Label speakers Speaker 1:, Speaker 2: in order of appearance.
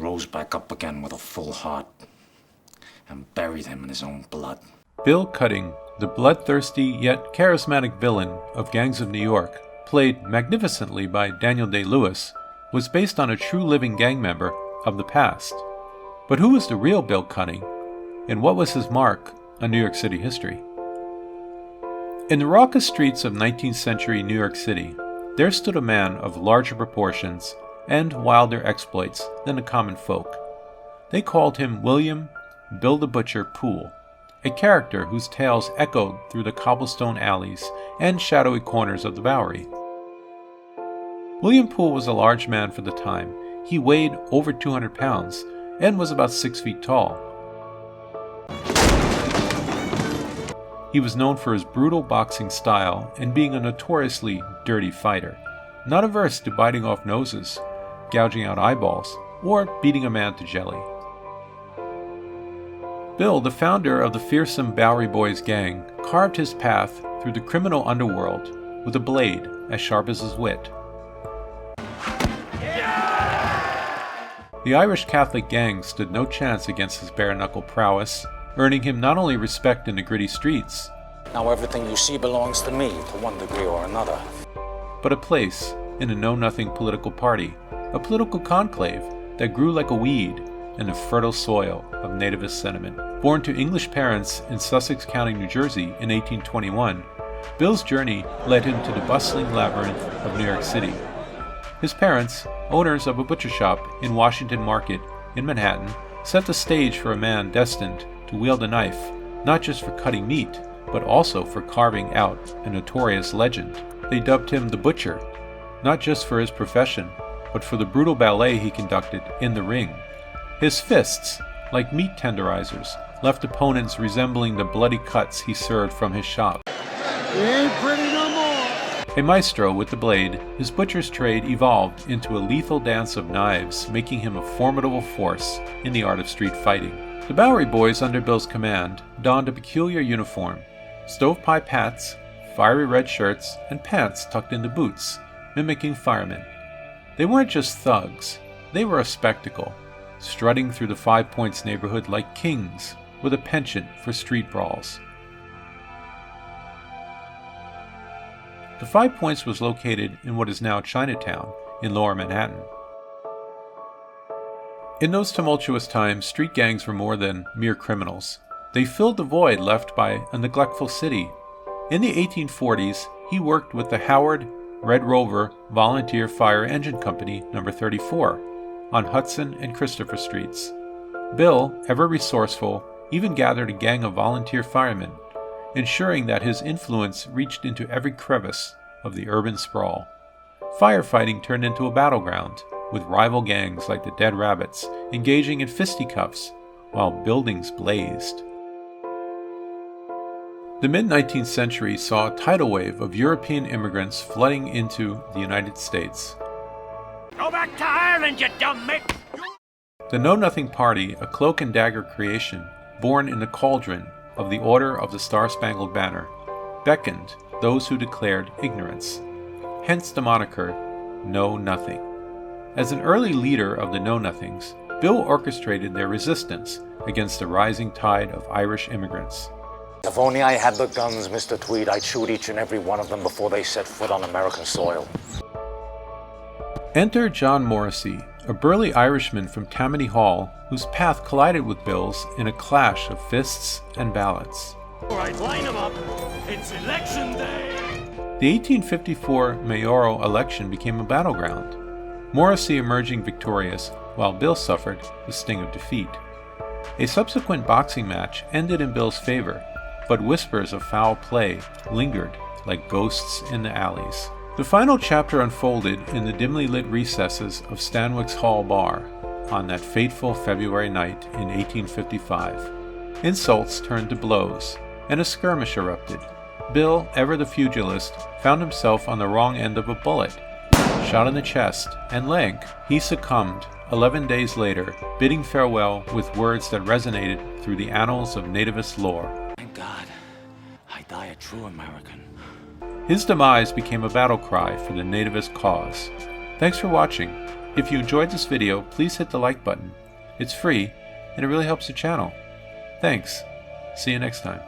Speaker 1: rose back up again with a full heart and buried him in his own blood.
Speaker 2: Bill Cutting, the bloodthirsty yet charismatic villain of Gangs of New York, played magnificently by Daniel Day-Lewis, was based on a true living gang member of the past. But who was the real Bill Cutting, and what was his mark on New York City history? In the raucous streets of 19th century New York City, there stood a man of larger proportions and wilder exploits than the common folk. They called him William Bill the Butcher Poole, a character whose tales echoed through the cobblestone alleys and shadowy corners of the Bowery. William Poole was a large man for the time. He weighed over 200 pounds and was about 6 feet tall. He was known for his brutal boxing style and being a notoriously dirty fighter, not averse to biting off noses, gouging out eyeballs, or beating a man to jelly. Bill, the founder of the fearsome Bowery Boys gang, carved his path through the criminal underworld with a blade as sharp as his wit. The Irish Catholic gang stood no chance against his bare-knuckle prowess, earning him not only respect in the gritty streets,
Speaker 1: Now everything you see belongs to me, to one degree or another.
Speaker 2: but a place in a know-nothing political party, a political conclave that grew like a weed in the fertile soil of Nativist sentiment. Born to English parents in Sussex County, New Jersey in 1821, Bill's journey led him to the bustling labyrinth of New York City. His parents, owners of a butcher shop in Washington Market in Manhattan, set the stage for a man destined to wield a knife, not just for cutting meat, but also for carving out a notorious legend. They dubbed him the Butcher, not just for his profession, but for the brutal ballet he conducted in the ring. His fists, like meat tenderizers, left opponents resembling the bloody cuts he served from his shop.
Speaker 3: You ain't pretty no more.
Speaker 2: A maestro with the blade, his butcher's trade evolved into a lethal dance of knives, making him a formidable force in the art of street fighting. The Bowery Boys, under Bill's command, donned a peculiar uniform: stovepipe hats, fiery red shirts, and pants tucked into boots, mimicking firemen. They weren't just thugs, they were a spectacle, strutting through the Five Points neighborhood like kings with a penchant for street brawls. The Five Points was located in what is now Chinatown in Lower Manhattan. In those tumultuous times, street gangs were more than mere criminals. They filled the void left by a neglectful city. In the 1840s, he worked with the Howard Red Rover Volunteer Fire Engine Company No. 34 on Hudson and Christopher Streets. Bill, ever resourceful, even gathered a gang of volunteer firemen, ensuring that his influence reached into every crevice of the urban sprawl. Firefighting turned into a battleground, with rival gangs like the Dead Rabbits engaging in fisticuffs while buildings blazed. The mid-19th century saw a tidal wave of European immigrants flooding into the United States.
Speaker 4: Go back to Ireland, you dumb mitt!
Speaker 2: The Know Nothing Party, a cloak and dagger creation born in the cauldron of the Order of the Star-Spangled Banner, beckoned those who declared ignorance, hence the moniker Know Nothing. As an early leader of the Know-Nothings, Bill orchestrated their resistance against the rising tide of Irish immigrants.
Speaker 1: If only I had the guns, Mr. Tweed, I'd shoot each and every one of them before they set foot on American soil.
Speaker 2: Enter John Morrissey, a burly Irishman from Tammany Hall whose path collided with Bill's in a clash of fists and ballots.
Speaker 4: All right, line them up. It's election day.
Speaker 2: The 1854 mayoral election became a battleground, Morrissey emerging victorious while Bill suffered the sting of defeat. A subsequent boxing match ended in Bill's favor, but whispers of foul play lingered like ghosts in the alleys. The final chapter unfolded in the dimly lit recesses of Stanwix Hall Bar on that fateful February night in 1855. Insults turned to blows, and a skirmish erupted. Bill, ever the pugilist, found himself on the wrong end of a bullet. Shot in the chest and leg, he succumbed 11 days later, bidding farewell with words that resonated through the annals of Nativist lore.
Speaker 1: Thank God, I die a true American.
Speaker 2: His demise became a battle cry for the Nativist cause. Thanks for watching. If you enjoyed this video, please hit the like button. It's free, and it really helps the channel. Thanks. See you next time.